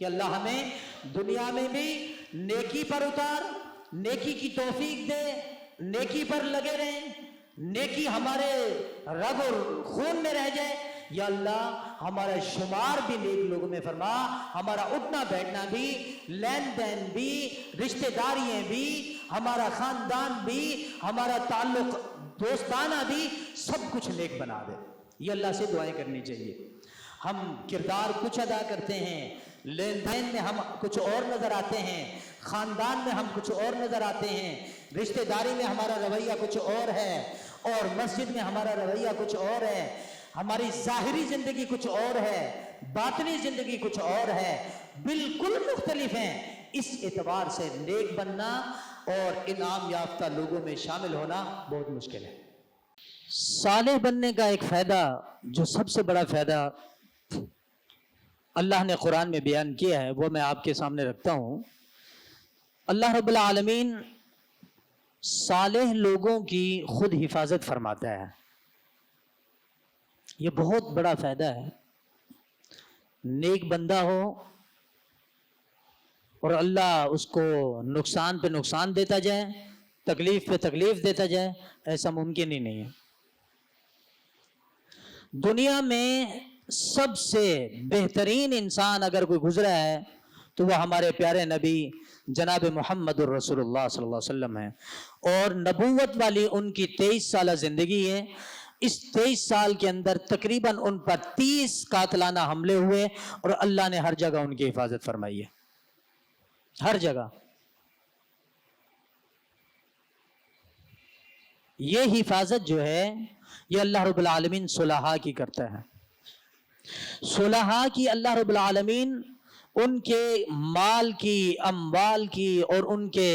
کہ اللہ ہمیں دنیا میں بھی نیکی پر اتار، نیکی کی توفیق دے، نیکی پر لگے رہیں، نیکی ہمارے رگ اور خون میں رہ جائے۔ یا اللہ ہمارا شمار بھی نیک لوگوں میں فرما، ہمارا اٹھنا بیٹھنا بھی، لین دین بھی، رشتہ داریاں بھی، ہمارا خاندان بھی، ہمارا تعلق دوستانہ بھی، سب کچھ نیک بنا دے۔ یہ اللہ سے دعائیں کرنی چاہیے۔ ہم کردار کچھ ادا کرتے ہیں، لین دین میں ہم کچھ اور نظر آتے ہیں، خاندان میں ہم کچھ اور نظر آتے ہیں، رشتہ داری میں ہمارا رویہ کچھ اور ہے، اور مسجد میں ہمارا رویہ کچھ اور ہے، ہماری ظاہری زندگی کچھ اور ہے، باطنی زندگی کچھ اور ہے، بالکل مختلف ہیں۔ اس اعتبار سے نیک بننا اور انعام یافتہ لوگوں میں شامل ہونا بہت مشکل ہے۔ صالح بننے کا ایک فائدہ، جو سب سے بڑا فائدہ اللہ نے قرآن میں بیان کیا ہے، وہ میں آپ کے سامنے رکھتا ہوں۔ اللہ رب العالمین صالح لوگوں کی خود حفاظت فرماتا ہے۔ یہ بہت بڑا فائدہ ہے۔ نیک بندہ ہو اور اللہ اس کو نقصان پہ نقصان دیتا جائے، تکلیف پہ تکلیف دیتا جائے، ایسا ممکن ہی نہیں ہے۔ دنیا میں سب سے بہترین انسان اگر کوئی گزرا ہے تو وہ ہمارے پیارے نبی جناب محمد الرسول اللہ صلی اللہ علیہ وسلم ہے، اور نبوت والی ان کی 23 سالہ زندگی ہے۔ اس 23 سال کے اندر تقریباً ان پر 30 قاتلانہ حملے ہوئے، اور اللہ نے ہر جگہ ان کی حفاظت فرمائی ہے، ہر جگہ۔ یہ حفاظت جو ہے یہ اللہ رب العالمین صلحاء کی کرتا ہے۔ صلحاء کی اللہ رب العالمین ان کے مال کی، اموال کی، اور ان کے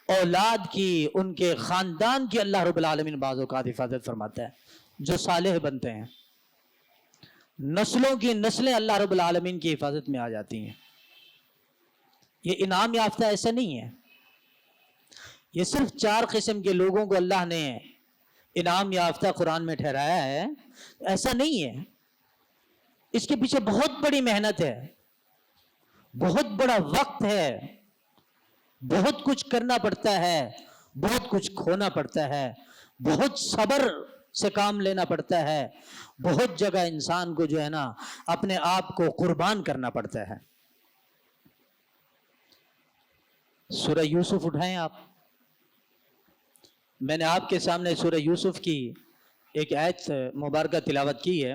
اولاد کی، ان کے خاندان کی اللہ رب العالمین بعض اوقات حفاظت فرماتا ہے۔ جو صالح بنتے ہیں، نسلوں کی نسلیں اللہ رب العالمین کی حفاظت میں آ جاتی ہیں۔ یہ انعام یافتہ ایسا نہیں ہے، یہ صرف 4 قسم کے لوگوں کو اللہ نے انعام یافتہ قرآن میں ٹھہرایا ہے، ایسا نہیں ہے۔ اس کے پیچھے بہت بڑی محنت ہے، بہت بڑا وقت ہے، بہت کچھ کرنا پڑتا ہے، بہت کچھ کھونا پڑتا ہے، بہت صبر سے کام لینا پڑتا ہے، بہت جگہ انسان کو جو ہے نا اپنے آپ کو قربان کرنا پڑتا ہے۔ سورہ یوسف اٹھائیں آپ۔ میں نے آپ کے سامنے سورہ یوسف کی ایک آیت مبارکہ تلاوت کی ہے۔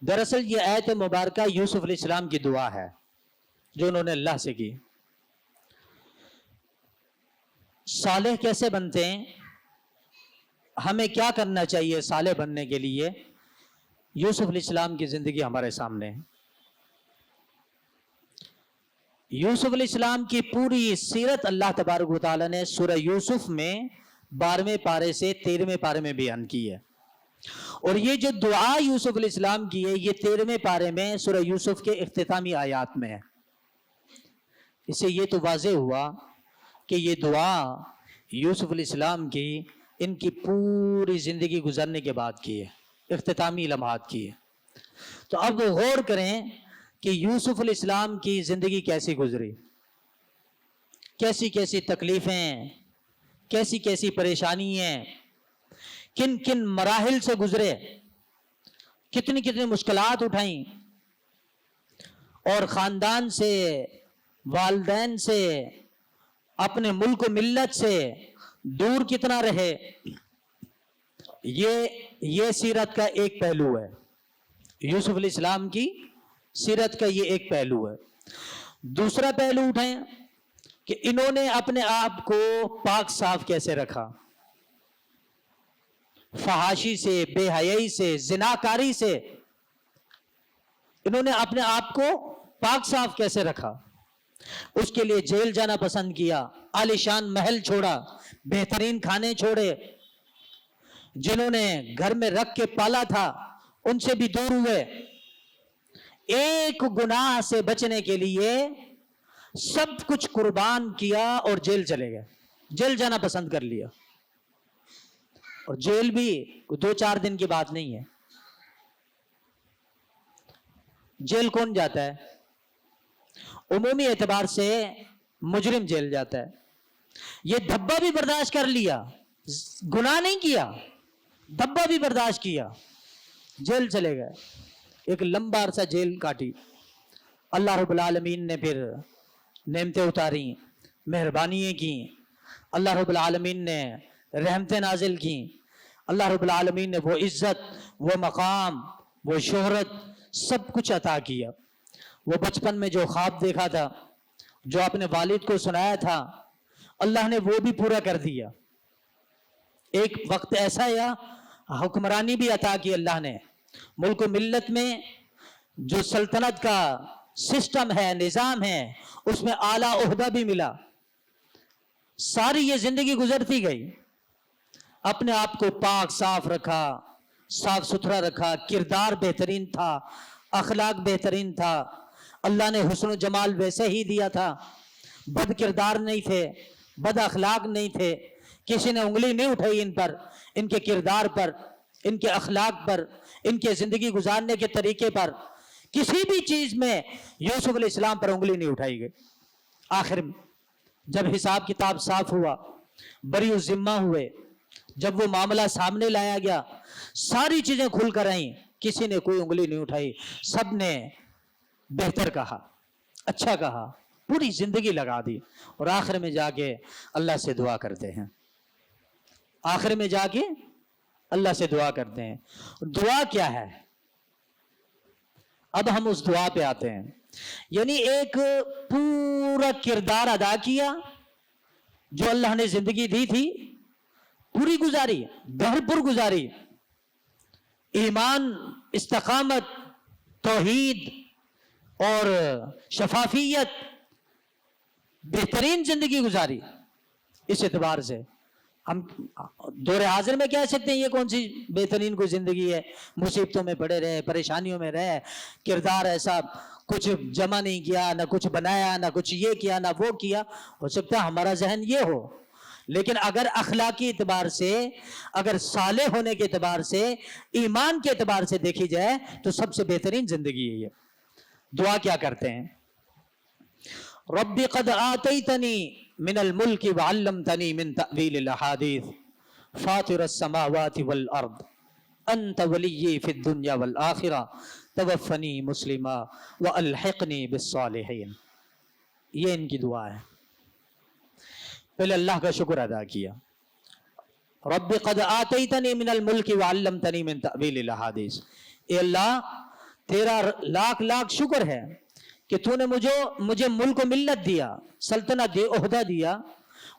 دراصل یہ آیت مبارکہ یوسف علیہ السلام کی دعا ہے جو انہوں نے اللہ سے کی۔ صالح کیسے بنتے ہیں، ہمیں کیا کرنا چاہیے صالح بننے کے لیے، یوسف علیہ السلام کی زندگی ہمارے سامنے ہے۔ یوسف علیہ السلام کی پوری سیرت اللہ تبارک و تعالیٰ نے سورہ یوسف میں 12ویں پارے سے 13ویں پارے میں بیان کی ہے، اور یہ جو دعا یوسف علیہ السلام کی ہے یہ 13ویں پارے میں سورہ یوسف کے اختتامی آیات میں ہے۔ اس سے یہ تو واضح ہوا کہ یہ دعا یوسف علیہ السلام کی ان کی پوری زندگی گزرنے کے بعد کی ہے، اختتامی لمحات کی ہے۔ تو اب غور کریں کہ یوسف علیہ السلام کی زندگی کیسی گزری، کیسی کیسی تکلیفیں، کیسی کیسی پریشانیاں، کن کن مراحل سے گزرے، کتنی کتنی مشکلات اٹھائیں، اور خاندان سے، والدین سے، اپنے ملک و ملت سے دور کتنا رہے۔ یہ سیرت کا ایک پہلو ہے، یوسف علیہ السلام کی سیرت کا یہ ایک پہلو ہے۔ دوسرا پہلو اٹھائیں کہ انہوں نے اپنے آپ کو پاک صاف کیسے رکھا، فحاشی سے، بے حیائی سے، زناکاری سے انہوں نے اپنے آپ کو پاک صاف کیسے رکھا۔ اس کے لیے جیل جانا پسند کیا، عالیشان محل چھوڑا، بہترین کھانے چھوڑے، جنہوں نے گھر میں رکھ کے پالا تھا ان سے بھی دور ہوئے۔ ایک گناہ سے بچنے کے لیے سب کچھ قربان کیا اور جیل چلے گئے، جیل جانا پسند کر لیا۔ اور جیل بھی 2-4 دن کی بات نہیں ہے۔ جیل کون جاتا ہے؟ عمومی اعتبار سے مجرم جیل جاتا ہے. یہ دھبا بھی برداشت کر لیا, گناہ نہیں کیا, دھبا بھی برداشت کیا, جیل چلے گئے, ایک لمبا عرصہ جیل کاٹی. اللہ رب العالمین نے پھر نعمتیں اتاری, مہربانیاں کی, اللہ رب العالمین نے رحمتیں نازل کی, اللہ رب العالمین نے وہ عزت, وہ مقام, وہ شہرت سب کچھ عطا کیا. وہ بچپن میں جو خواب دیکھا تھا, جو اپنے والد کو سنایا تھا, اللہ نے وہ بھی پورا کر دیا. ایک وقت ایسا آیا حکمرانی بھی عطا کی اللہ نے, ملک و ملت میں جو سلطنت کا سسٹم ہے, نظام ہے, اس میں اعلیٰ عہدہ بھی ملا. ساری یہ زندگی گزرتی گئی, اپنے آپ کو پاک صاف رکھا, صاف ستھرا رکھا, کردار بہترین تھا, اخلاق بہترین تھا, اللہ نے حسن و جمال ویسے ہی دیا تھا, بد کردار نہیں تھے, بد اخلاق نہیں تھے, کسی نے انگلی نہیں اٹھائی ان پر, ان کے کردار پر, ان کے اخلاق پر, ان کے زندگی گزارنے کے طریقے پر, کسی بھی چیز میں یوسف علیہ السلام پر انگلی نہیں اٹھائی گئی. آخر جب حساب کتاب صاف ہوا, بری الذمہ ہوئے, جب وہ معاملہ سامنے لایا گیا, ساری چیزیں کھل کر آئیں, کسی نے کوئی انگلی نہیں اٹھائی, سب نے بہتر کہا, اچھا کہا, پوری زندگی لگا دی, اور آخر میں جا کے اللہ سے دعا کرتے ہیں. آخر میں جا کے اللہ سے دعا کرتے ہیں. دعا کیا ہے؟ اب ہم اس دعا پہ آتے ہیں. یعنی ایک پورا کردار ادا کیا, جو اللہ نے زندگی دی تھی پوری گزاری, بھرپور گزاری, ایمان, استقامت, توحید اور شفافیت, بہترین زندگی گزاری. اس اعتبار سے ہم دور حاضر میں کہہ سکتے ہیں یہ کون سی بہترین کوئی زندگی ہے. مصیبتوں میں پڑے رہے, پریشانیوں میں رہے, کردار ایسا کچھ جمع نہیں کیا, نہ کچھ بنایا, نہ کچھ یہ کیا, نہ وہ کیا. ہو سکتا ہے ہمارا ذہن یہ ہو, لیکن اگر اخلاقی اعتبار سے, اگر صالح ہونے کے اعتبار سے, ایمان کے اعتبار سے دیکھی جائے تو سب سے بہترین زندگی ہے یہ. دعا کیا کرتے ہیں؟ رب قد آتیتنی من الملک وعلمتنی من تأویل الاحادیث فاطر السماوات والارض انت ولی فی الدنیا والآخرہ توفنی مسلما والحقنی بالصالحین. یہ ان کی دعا ہے. پہلے اللہ کا شکر ادا کیا, رب قد آتیتنی من الملک وعلمتنی من تأویل الاحادیث. اے اللہ تیرا لاکھ لاکھ شکر ہے کہ تو نے مجھے ملک و ملت دیا, سلطنت دی, عہدہ دیا.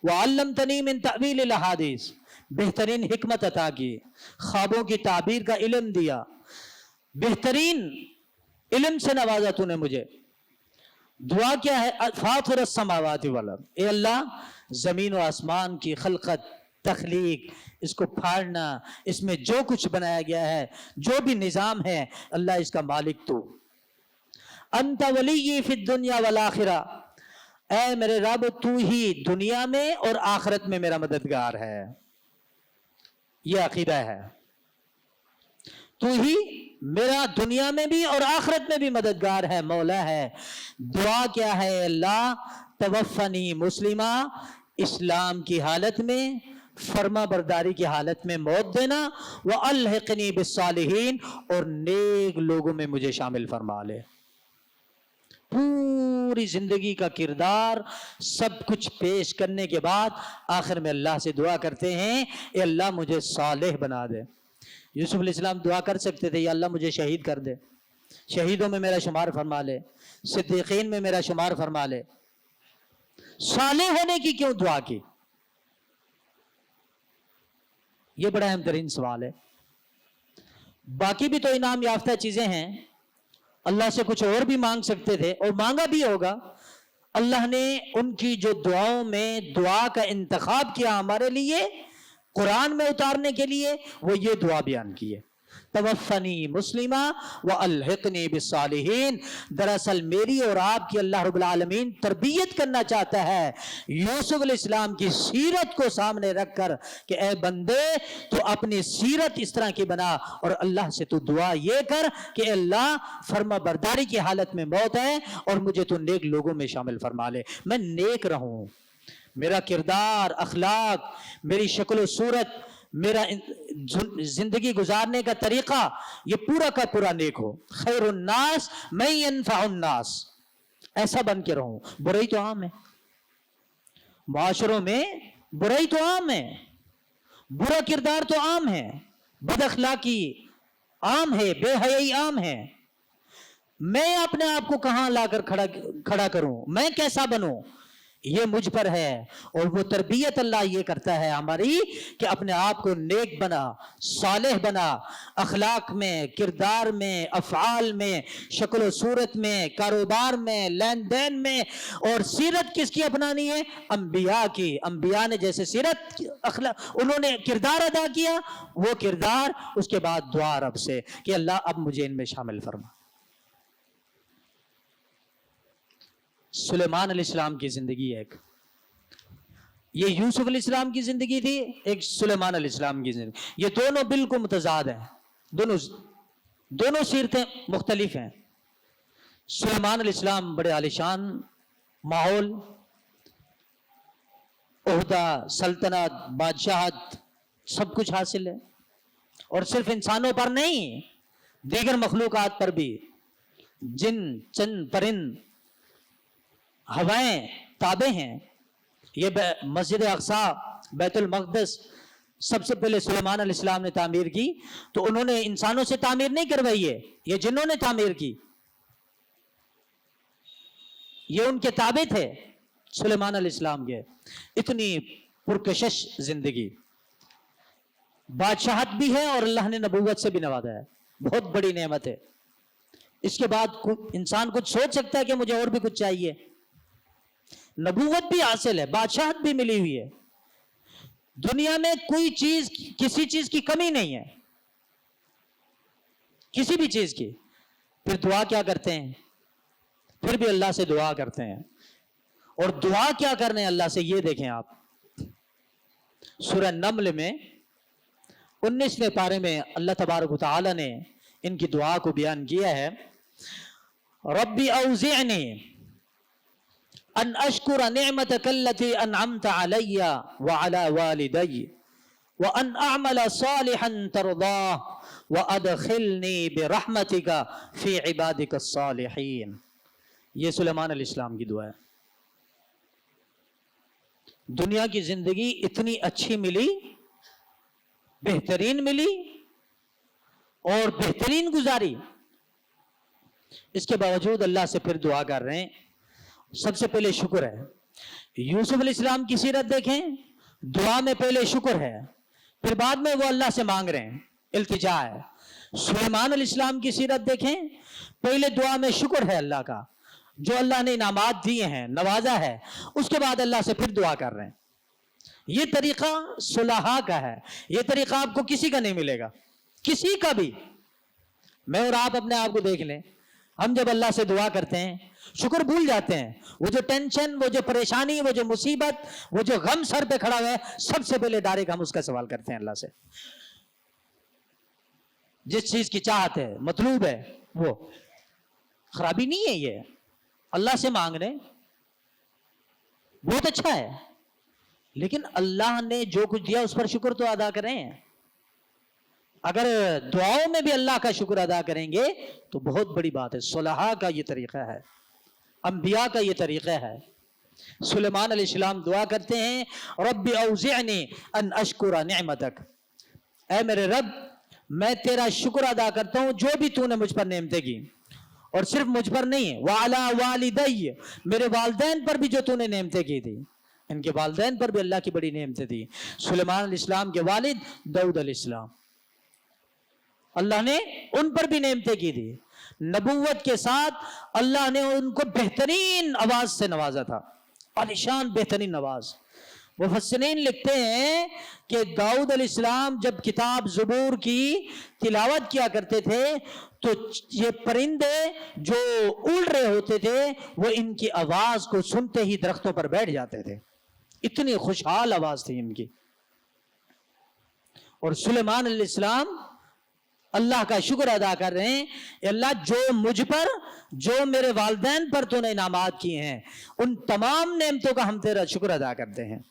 وعلمتنی من تأویل الاحادیث, بہترین حکمت عطا کی, خوابوں کی تعبیر کا علم دیا, بہترین علم سے نوازا تو نے مجھے. دعا کیا ہے؟ فاطر السماوات والارض, اے اللہ زمین و آسمان کی خلقت, تخلیق, اس کو پھاڑنا, اس میں جو کچھ بنایا گیا ہے, جو بھی نظام ہے, اللہ اس کا مالک تو. انت ولی فی الدنیا والآخرہ, اے میرے رب تو ہی دنیا میں اور آخرت میں میرا مددگار ہے. یہ عقیدہ ہے, تو ہی میرا دنیا میں بھی اور آخرت میں بھی مددگار ہے, مولا ہے. دعا کیا ہے؟ اللہ توفنی مسلمہ, اسلام کی حالت میں, فرما برداری کی حالت میں موت دینا, والحقنی بالصالحین, اور نیک لوگوں میں مجھے شامل فرما لے. پوری زندگی کا کردار سب کچھ پیش کرنے کے بعد آخر میں اللہ سے دعا کرتے ہیں, اے اللہ مجھے صالح بنا دے. یوسف علیہ السلام دعا کر سکتے تھے, یا اللہ مجھے شہید کر دے, شہیدوں میں میرا شمار فرما لے, صدیقین میں میرا شمار فرما لے. صالح ہونے کی کیوں دعا کی؟ یہ بڑا اہم ترین سوال ہے. باقی بھی تو انعام یافتہ چیزیں ہیں, اللہ سے کچھ اور بھی مانگ سکتے تھے, اور مانگا بھی ہوگا. اللہ نے ان کی جو دعاؤں میں دعا کا انتخاب کیا ہمارے لیے, قرآن میں اتارنے کے لیے, وہ یہ دعا بیان کی ہے. तवफ़नी मुस्लिमा व अलहिक़नी बिस्सालिहीन। दरअसल मेरी और आपकी अल्लाह रब्बुल आलमीन तरबियत करना चाहता है यूसुफ अलैहिस्सलाम की सीरत को सामने रखकर कि ए बंदे तो अपनी सीरत इस तरह की बना और अल्लाह से तू दुआ ये कर कि अल्लाह फर्मा बरदारी की हालत में मौत है और मुझे तू नेक लोगों में शामिल फरमा ले, मैं नेक रहूं, मेरा किरदार, अखलाक, मेरी शक्ल सूरत, मेरा जिंदगी गुजारने का तरीका ये पूरा का पूरा नेक हो। खैरुन्नास मैं यनफउन्नास, ऐसा बन के रहूं। बुराई तो आम है, माशरों में बुराई तो आम है, बुरा किरदार तो आम है, बदअखलाकी आम है, बेहयाई आम है। मैं अपने आप को कहां लाकर खड़ा करूं, मैं कैसा बनूं, ये मुझ पर है। और वो तरबियत अल्लाह ये करता है हमारी कि अपने आप को नेक बना, सालेह बना, अखलाक में, किरदार में, अफ़आल में, शक्ल सूरत में, कारोबार में, लेन देन में। और सीरत किसकी अपनानी है? अंबिया की। अंबिया ने जैसे सीरत अखलाक उन्होंने किरदार अदा किया, वो किरदार उसके बाद दुआ रब से कि अल्लाह अब मुझे इनमें शामिल फरमा। सुलेमान अलैहिस्सलाम की जिंदगी एक, ये यूसुफ अलैहिस्सलाम की जिंदगी थी, एक सुलेमान अलैहिस्सलाम की जिंदगी। ये दोनों बिल्कुल मुतजाद हैं, दोनों सीरतें मुख्तलिफ हैं। सुलेमान अलैहिस्सलाम बड़े आलिशान माहौल, ओहदा, सल्तनत, बादशाहत सब कुछ हासिल है। और सिर्फ इंसानों पर नहीं, दीगर मखलूकात पर भी, जिन चंद परिंद हवाएं ताबे हैं। ये मस्जिद अक्सा, बैतुल मक़दस सबसे पहले सुलेमान अलैहिस्सलाम ने तामीर की, तो उन्होंने इंसानों से तामीर नहीं करवाई है, ये जिन्नों ने तामीर की, ये उनके ताबे थे सुलेमान अलैहिस्सलाम के। इतनी पुरकशिश जिंदगी, बादशाहत भी है और अल्लाह ने नबूवत से भी नवाजा है, बहुत बड़ी नेमत है। इसके बाद इंसान कुछ सोच सकता है कि मुझे और भी कुछ चाहिए। नबूवत भी हासिल है, बादशाहत भी मिली हुई है, दुनिया में कोई चीज, किसी चीज की कमी नहीं है, किसी भी चीज की। फिर दुआ क्या करते हैं? फिर भी अल्लाह से दुआ करते हैं। और दुआ क्या करने अल्लाह से, ये देखें आप, सूरह नम्ल में 19वें पारे में अल्लाह तबारक व तआला ने इनकी दुआ को बयान किया है। रब्बी औज़िअनी अन अश्कुर निअमतकल्लती अनअमत अलैया व अला वालिदैया व अन अअमल सालिहन तर्दाह व अदखिलनी बिरहमतिका फी इबादिका सालिहीन। ये सुलेमान अलैहिस्सलाम की दुआ है। दुनिया की जिंदगी इतनी अच्छी मिली, बेहतरीन मिली और बेहतरीन गुजारी, इसके बावजूद अल्लाह से फिर दुआ कर रहे हैं। सबसे पहले शुक्र है। यूसुफ अलैहिस्सलाम की सीरत देखें, दुआ में पहले शुक्र है, फिर बाद में वो अल्लाह से मांग रहे हैं, इल्तिजा है। सुलेमान अलैहिस्सलाम की सीरत देखें, पहले दुआ में शुक्र है अल्लाह का, जो अल्लाह ने इनामात दिए हैं, नवाजा है, उसके बाद अल्लाह से फिर दुआ कर रहे हैं। ये तरीका सुलहा का है, ये तरीका आपको किसी का नहीं मिलेगा, किसी का भी। मैं और आप अपने आप को देख लें, हम जब अल्लाह से दुआ करते हैं शुक्र भूल जाते हैं। वो जो टेंशन, वो जो परेशानी, वो जो मुसीबत, वो जो गम सर पे खड़ा हुआ है, सबसे पहले डायरेक्ट हम उसका सवाल करते हैं अल्लाह से। जिस चीज की चाहत है, मतलूब है, वो खराबी नहीं है, ये अल्लाह से मांग रहे, बहुत अच्छा है। लेकिन अल्लाह ने जो कुछ दिया उस पर शुक्र तो अदा करें। अगर दुआओं में भी अल्लाह का शुक्र अदा करेंगे तो बहुत बड़ी बात है। सुलहा का ये तरीका है, अंबिया का ये तरीका है। सुलेमान अलैहिस्सलाम दुआ करते हैं, रब्बी औज़िअनी अन अश्कुरा निअमतक, ऐ मेरे रब मैं तेरा शुक्र अदा करता हूं जो भी तूने मुझ पर नेमतें की, और सिर्फ मुझ पर नहीं, व अला वालिदैया, मेरे वालिदैन पर भी जो तूने नेमतें की थी, इनके वालिदैन पर भी अल्लाह की बड़ी नेमतें थी। सुलेमान अलैहिस्सलाम के वालिद दाऊद अलैहिस्सलाम, अल्लाह ने उन पर भी नेमतें की थी। नबूवत के साथ अल्लाह ने उनको बेहतरीन आवाज से नवाजा था, आलिशान बेहतरीन आवाज। मुफस्सिरीन लिखते हैं कि दाऊद अलैहिस्सलाम जब किताब ज़बूर की तिलावत किया करते थे तो ये परिंदे जो उड़ रहे होते थे वो इनकी आवाज को सुनते ही दरख्तों पर बैठ जाते थे, इतनी खुशहाल आवाज थी इनकी। और सुलेमान अलैहिस्सलाम अल्लाह का शुक्र अदा कर रहे हैं, अल्लाह जो मुझ पर, जो मेरे वालिदैन पर तूने इनामात किए हैं, उन तमाम नेमतों का हम तेरा शुक्र अदा करते हैं।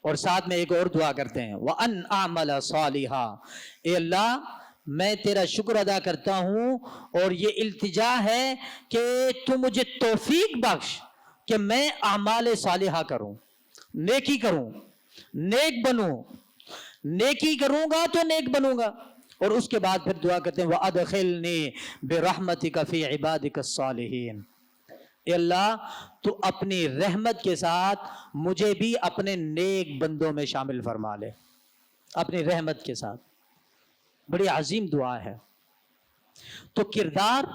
और साथ में एक और दुआ करते हैं, व अन आमल सालिहा, ए अल्लाह मैं तेरा शुक्र अदा करता हूं और ये इल्तिजा है कि तू मुझे तौफीक बख्श कि मैं आमाल सालिहा करूं, नेकी करूं, नेक बनूं, नेकी करूंगा तो नेक बनूंगा। और उसके बाद फिर दुआ करते हैं, व अदखिलनी बिरहमतिका फी इबादिका सालिहीन, अल्लाह तू अपनी रहमत के साथ मुझे भी अपने नेक बंदों में शामिल फरमा ले, अपनी रहमत के साथ। बड़ी अजीम दुआ है। तो किरदार,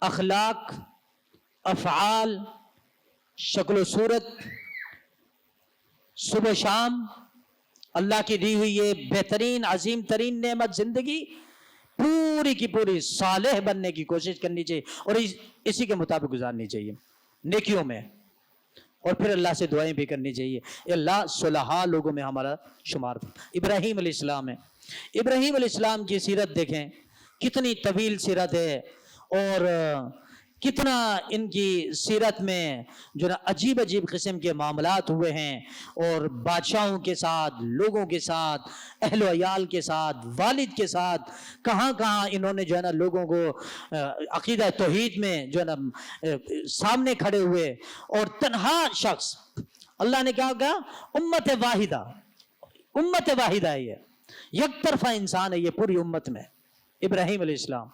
अखलाक, अफ़आल, शक्ल सूरत, सुबह शाम अल्लाह की दी हुई ये बेहतरीन अजीम तरीन नेमत जिंदगी, पूरी की पूरी सालेह बनने की कोशिश करनी चाहिए और इसी के मुताबिक गुजारनी चाहिए नेकियों में। और फिर अल्लाह से दुआएं भी करनी चाहिए, अल्लाह सुलहा लोगों में हमारा शुमार। इब्राहीम अलैहिस्सलाम है, इब्राहीम अलैहिस्सलाम की सीरत देखें, कितनी तवील सीरत है और कितना इनकी सीरत में जो ना अजीब अजीब किस्म के मामलात हुए हैं और बादशाहों के साथ, लोगों के साथ, अहल अयाल के साथ, वालिद के साथ, कहाँ कहाँ इन्होंने जो है ना लोगों को अकीदा तौहीद में जो है ना सामने खड़े हुए। और तन्हा शख्स, अल्लाह ने क्या कहा, उम्मत वाहिदा, उम्मत वाहिदा है, ये एक तरफा इंसान है ये पूरी उम्मत में। इब्राहीम अलैहिस्सलाम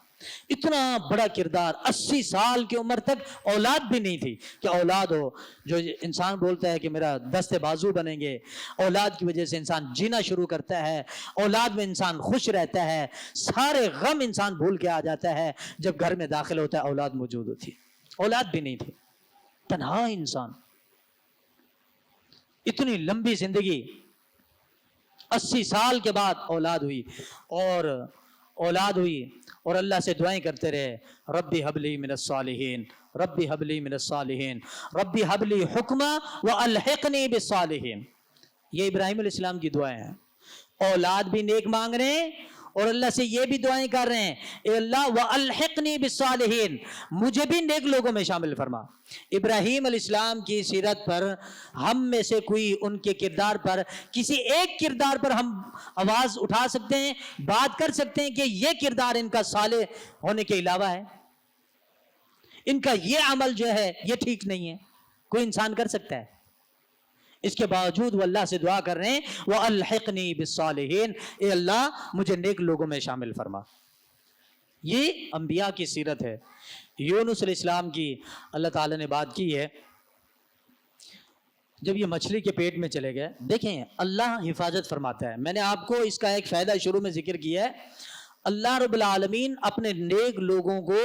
इतना बड़ा किरदार, 80 साल की उम्र तक औलाद भी नहीं थी कि औलाद हो। जो इंसान बोलता है कि मेरा दस्ते बाजू बनेंगे, औलाद की वजह से इंसान जीना शुरू करता है, औलाद में इंसान खुश रहता है, सारे गम इंसान भूल के आ जाता है जब घर में दाखिल होता है औलाद मौजूद होती। औलाद भी नहीं थी, तन्हा इंसान, इतनी लंबी जिंदगी, 80 साल के बाद औलाद हुई। और औलाद हुई और अल्लाह से दुआएं करते रहे, रब्बी हबली मिनस सालिहीन, रब्बी हबली मिनस सालिहीन, रब्बी हबली हुक्मा व अलहिकनी बिस सालिहीन। ये इब्राहीम अलैहिस्सलाम की दुआएं हैं। औलाद भी नेक मांग रहे हैं और अल्लाह से ये भी दुआएं कर रहे हैं, ए अल्लाह व अलहिकनी बिस सालिहीन, मुझे भी नेक लोगों में शामिल फरमा। इब्राहीम अलैहिस्सलाम की सीरत पर हम में से कोई उनके किरदार पर, किसी एक किरदार पर हम आवाज उठा सकते हैं, बात कर सकते हैं कि यह किरदार इनका साले होने के अलावा है, इनका यह अमल जो है यह ठीक नहीं है, कोई इंसान कर सकता है? इसके बावजूद वो अल्लाह से दुआ कर रहे हैं, वह अलहिकनी बिस्सालिहीन, ए अल्लाह मुझे नेक लोगों में शामिल फरमा। ये अंबिया की सीरत है। यूनुस अलैहिस्सलाम की अल्लाह ताला ने बात की है, जब ये मछली के पेट में चले गए, देखें अल्लाह हिफाजत फरमाता है। मैंने आपको इसका एक फ़ायदा शुरू में जिक्र किया है, अल्लाह रब्बुल आलमीन अपने नेक लोगों को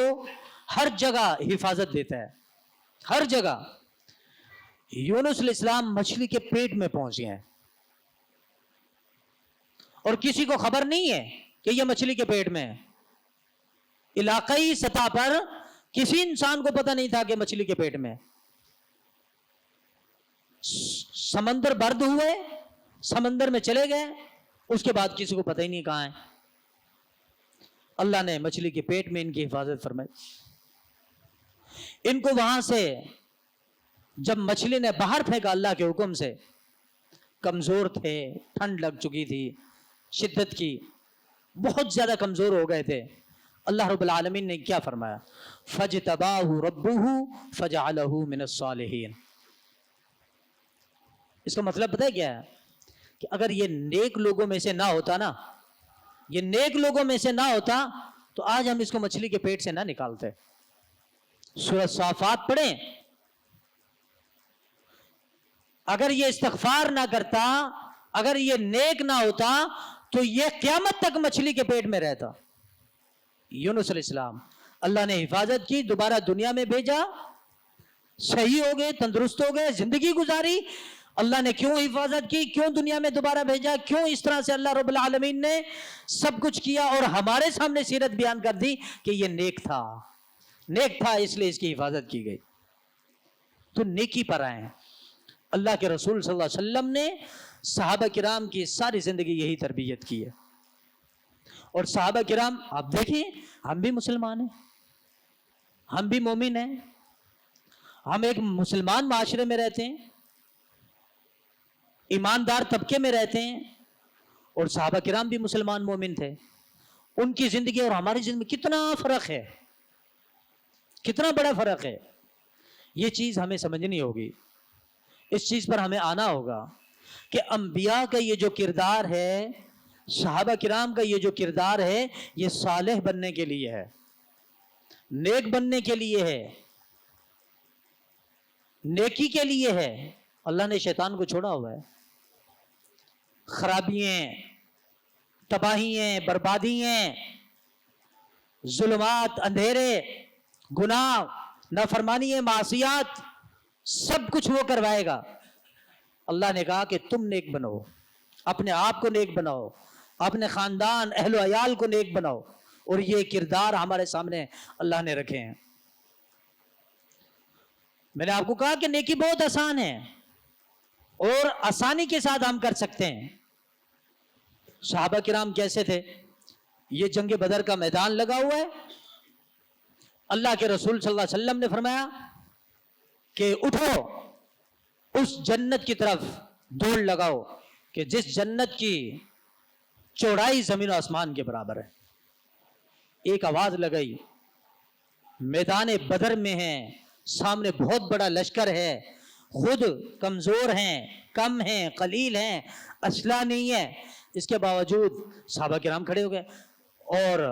हर जगह हिफाजत देता है, हर जगह। यूनुस अलैहिस्सलाम मछली के पेट में पहुंच गए और किसी को खबर नहीं है कि यह मछली के पेट में है। इलाकाई सतह पर किसी इंसान को पता नहीं था कि मछली के पेट में। समंदर बर्द हुए, समंदर में चले गए, उसके बाद किसी को पता ही नहीं कहां है। अल्लाह ने मछली के पेट में इनकी हिफाजत फरमाई। इनको वहां से जब मछली ने बाहर फेंका अल्लाह के हुक्म से, कमजोर थे, ठंड लग चुकी थी शिद्दत की, बहुत ज्यादा कमजोर हो गए थे। अल्लाह रब्बुल आलमीन ने क्या फरमाया, फजतबाहु रब्बुहु फजअलहु मिनस सालिहीन। इसका मतलब पता है क्या है कि अगर ये नेक लोगों में से ना होता ना, ये नेक लोगों में से ना होता तो आज हम इसको मछली के पेट से ना निकालते। सूरह साफात पढ़ें, अगर ये इस्तिग़फ़ार ना करता, अगर ये नेक ना होता तो ये क़यामत तक मछली के पेट में रहता। यूनुस अलैहिस्सलाम, अल्लाह ने हिफाजत की, दोबारा दुनिया में भेजा, सही हो गए, तंदुरुस्त हो गए, जिंदगी गुजारी। अल्लाह ने क्यों हिफाजत की, क्यों दुनिया में दोबारा भेजा, क्यों इस तरह से अल्लाह रब्बुल आलमीन ने सब कुछ किया और हमारे सामने सीरत बयान कर दी कि ये नेक था, नेक था, इसलिए इसकी हिफाजत की गई। तो नेकी पर आए। अल्लाह के रसूल सल्लल्लाहु अलैहि वसल्लम ने सहाबा किराम की सारी जिंदगी यही तरबियत की है। और सहाबा किराम, आप देखें, हम भी मुसलमान हैं, हम भी मोमिन हैं, हम एक मुसलमान माशरे में रहते हैं, ईमानदार तबके में रहते हैं, और सहाबा किराम भी मुसलमान मोमिन थे। उनकी जिंदगी और हमारी जिंदगी में कितना फर्क है, कितना बड़ा फर्क है। ये चीज हमें समझनी होगी, इस चीज पर हमें आना होगा कि अंबिया का ये जो किरदार है, सहाबा किराम का ये जो किरदार है, ये सालेह बनने के लिए है, नेक बनने के लिए है, नेकी के लिए है। अल्लाह ने शैतान को छोड़ा हुआ है। खराबियां, तबाहियां, बर्बादियां, जुल्मात, अंधेरे, गुनाह, नाफरमानियां, मासियात, सब कुछ वो करवाएगा। अल्लाह ने कहा कि तुम नेक बनो, अपने आप को नेक बनाओ, अपने खानदान अहल अयाल को नेक बनाओ। और ये किरदार हमारे सामने अल्लाह ने रखे हैं। मैंने आपको कहा कि नेकी बहुत आसान है और आसानी के साथ हम कर सकते हैं। सहाबा किराम कैसे थे? ये जंग बदर का मैदान लगा हुआ है। अल्लाह के रसूल सल्लल्लाहु अलैहि वसल्लम ने फरमाया कि उठो, उस जन्नत की तरफ दौड़ लगाओ कि जिस जन्नत की चौड़ाई जमीन और आसमान के बराबर है। एक आवाज लगाई, मैदान बदर में है, सामने बहुत बड़ा लश्कर है, खुद कमजोर हैं, कम हैं, कलील हैं, असला नहीं है, इसके बावजूद सहाबा किराम खड़े हो गए। और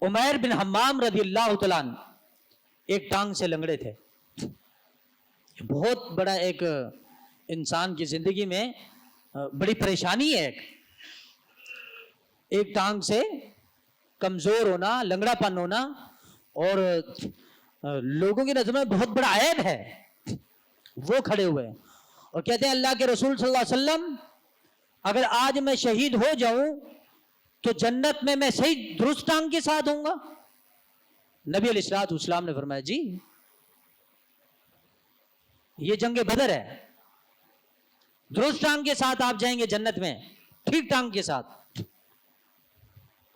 उमैर बिन हम्माम रज़ियल्लाहु तआला अन्हु एक टांग से लंगड़े थे। बहुत बड़ा एक इंसान की जिंदगी में बड़ी परेशानी है, एक टांग से कमजोर होना, लंगड़ापन होना, और लोगों की नजर में बहुत बड़ा ऐब है। वो खड़े हुए और कहते हैं, अल्लाह के रसूल सल्लल्लाहु अलैहि वसल्लम, अगर आज मैं शहीद हो जाऊं तो जन्नत में मैं सही दुरुस्त टांग के साथ होऊंगा? नबी अलैहिस्सलातु वस्सलाम ने फरमाया, जी ये जंग बदर है, दुरुस्त टांग के साथ आप जाएंगे जन्नत में, ठीक टांग के साथ।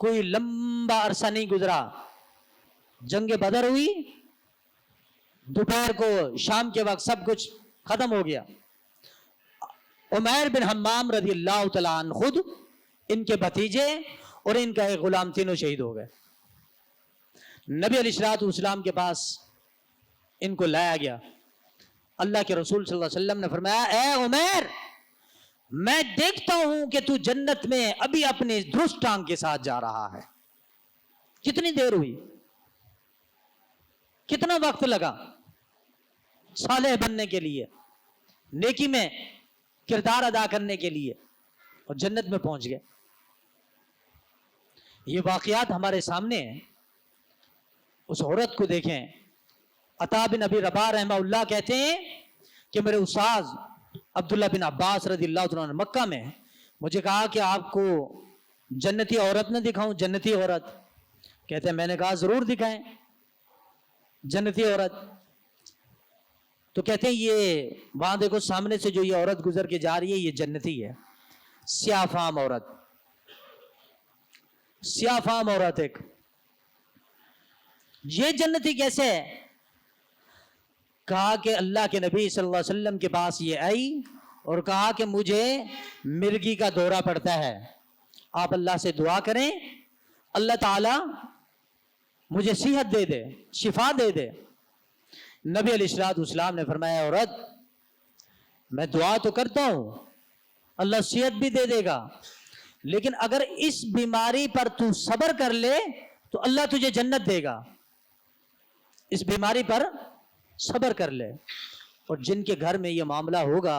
कोई लंबा अरसा नहीं गुजरा, जंग बदर हुई, दोपहर को, शाम के वक्त सब कुछ खत्म हो गया। उमैर बिन हम्माम रज़ियल्लाहु तआला अन्हु खुद, इनके भतीजे और इनका एक गुलाम, तीनों शहीद हो गए। नबी अलैहिस्सलातु वस्सलाम के पास इनको लाया गया। अल्लाह के रसूल सल्लल्लाहु अलैहि वसल्लम ने फरमाया, ए उमैर, मैं देखता हूं कि तू जन्नत में अभी अपने दुरुस्त टांग के साथ जा रहा है। कितनी देर हुई, कितना वक्त लगा सालेह बनने के लिए, नेकी में किरदार अदा करने के लिए, और जन्नत में पहुंच गए। ये वाकयात हमारे सामने हैं। उस औरत को देखें, अता बिन अबी रबाह रहमहुल्लाह कहते हैं कि मेरे उस्ताद अब्दुल्ला बिन अब्बास रज़ियल्लाहु अन्हु मक्का में मुझे कहा कि आपको जन्नती औरत न दिखाऊं, जन्नती औरत। कहते हैं, मैंने कहा जरूर दिखाएं जन्नती औरत। तो कहते हैं, ये वहां देखो सामने से जो ये औरत गुजर के जा रही है, ये जन्नती है, स्याफाम औरत, स्याफाम औरत एक। ये जन्नती कैसे है? कहा कि अल्लाह के नबी सल्लल्लाहु अलैहि वसल्लम के पास ये आई और कहा कि मुझे मिर्गी का दौरा पड़ता है, आप अल्लाह से दुआ करें, अल्लाह ताला मुझे सेहत दे दे, शिफा दे दे। नबी अलैहिस्सलातु वस्सलाम ने फरमाया, औरत मैं दुआ तो करता हूं, अल्लाह सेहत भी दे देगा, लेकिन अगर इस बीमारी पर तू सब्र कर ले तो अल्लाह तुझे जन्नत देगा। इस बीमारी पर सब्र कर ले। और जिनके घर में ये मामला होगा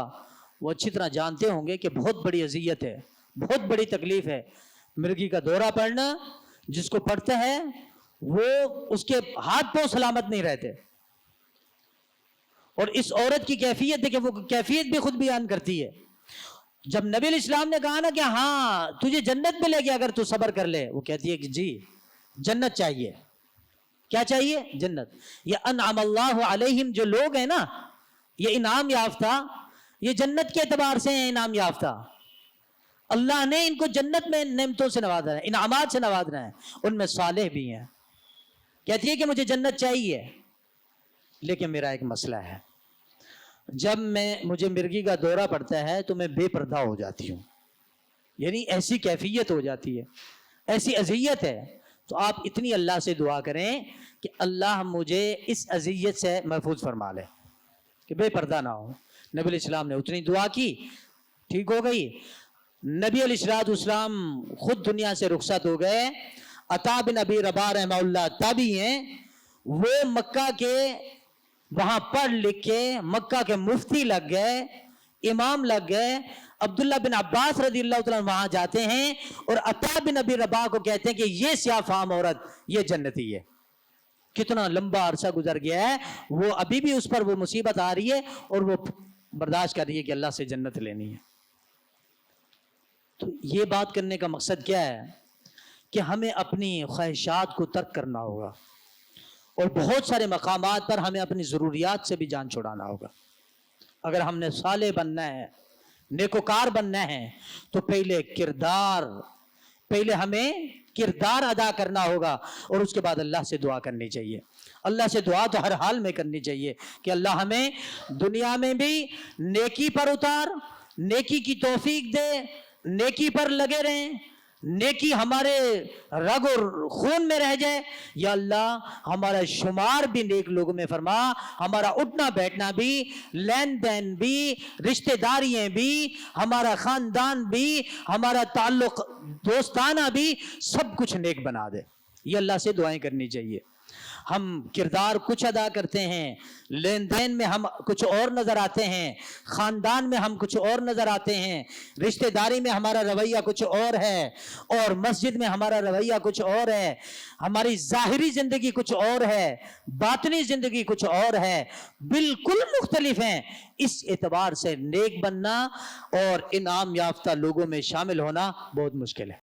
वो अच्छी तरह जानते होंगे कि बहुत बड़ी अजियत है, बहुत बड़ी तकलीफ है। मिर्गी का दौरा पड़ना, जिसको पड़ता है वो उसके हाथ पांव सलामत नहीं रहते। اور اس عورت کی کیفیت دیکھیں، وہ کیفیت بھی خود بیان کرتی ہے. جب نبی علیہ السلام نے کہا نا کہ ہاں تجھے جنت ملے گی اگر تو صبر کر لے، وہ کہتی ہے کہ جی جنت چاہیے. کیا چاہیے؟ جنت. یہ انعم اللہ علیہم جو لوگ ہیں نا، یہ انعام یافتہ، یہ جنت کے اعتبار سے ہیں انعام یافتہ. اللہ نے ان کو جنت میں نعمتوں سے نوازنا ہے، انعامات سے نوازنا ہے. ان میں صالح بھی ہیں. کہتی ہے کہ مجھے جنت چاہیے، لیکن میرا ایک مسئلہ ہے، جب مجھے مرگی کا دورہ پڑتا ہے تو میں بے پردہ ہو جاتی ہوں. یعنی ایسی کیفیت ہو جاتی ہے، ایسی اذیت ہے. تو آپ اتنی اللہ سے دعا کریں کہ اللہ مجھے اس اذیت سے محفوظ فرما لے کہ بے پردہ نہ ہو. نبی علیہ السلام نے اتنی دعا کی، ٹھیک ہو گئی. نبی علیہ السلام خود دنیا سے رخصت ہو گئے. عطا بن ابی رباح رحمہ اللہ تابعی ہیں، وہ مکہ کے وہاں پڑھ لکھ کے مکہ کے مفتی لگ گئے، امام لگ گئے. عبداللہ بن عباس رضی اللہ تعالیٰ وہاں جاتے ہیں اور عطا بن ابی رباح کو کہتے ہیں کہ یہ سیاہ فام عورت یہ جنتی ہے. کتنا لمبا عرصہ گزر گیا ہے، وہ ابھی بھی اس پر وہ مصیبت آ رہی ہے اور وہ برداشت کر رہی ہے کہ اللہ سے جنت لینی ہے. تو یہ بات کرنے کا مقصد کیا ہے کہ ہمیں اپنی خواہشات کو ترک کرنا ہوگا اور بہت سارے مقامات پر ہمیں اپنی ضروریات سے بھی جان چھڑانا ہوگا. اگر ہم نے صالح بننا ہے، نیکوکار بننا ہے، تو پہلے ہمیں کردار ادا کرنا ہوگا اور اس کے بعد اللہ سے دعا کرنی چاہیے. اللہ سے دعا تو ہر حال میں کرنی چاہیے کہ اللہ ہمیں دنیا میں بھی نیکی پر اتار، نیکی کی توفیق دے، نیکی پر لگے رہیں، نیکی ہمارے رگ اور خون میں رہ جائے. یا اللہ ہمارا شمار بھی نیک لوگوں میں فرما، ہمارا اٹھنا بیٹھنا بھی، لین دین بھی، رشتہ داریاں بھی، ہمارا خاندان بھی، ہمارا تعلق دوستانہ بھی، سب کچھ نیک بنا دے. یہ اللہ سے دعائیں کرنی چاہیے. ہم کردار کچھ ادا کرتے ہیں، لین دین میں ہم کچھ اور نظر آتے ہیں، خاندان میں ہم کچھ اور نظر آتے ہیں، رشتہ داری میں ہمارا رویہ کچھ اور ہے، اور مسجد میں ہمارا رویہ کچھ اور ہے. ہماری ظاہری زندگی کچھ اور ہے، باطنی زندگی کچھ اور ہے، بالکل مختلف ہیں. اس اعتبار سے نیک بننا اور انعام یافتہ لوگوں میں شامل ہونا بہت مشکل ہے.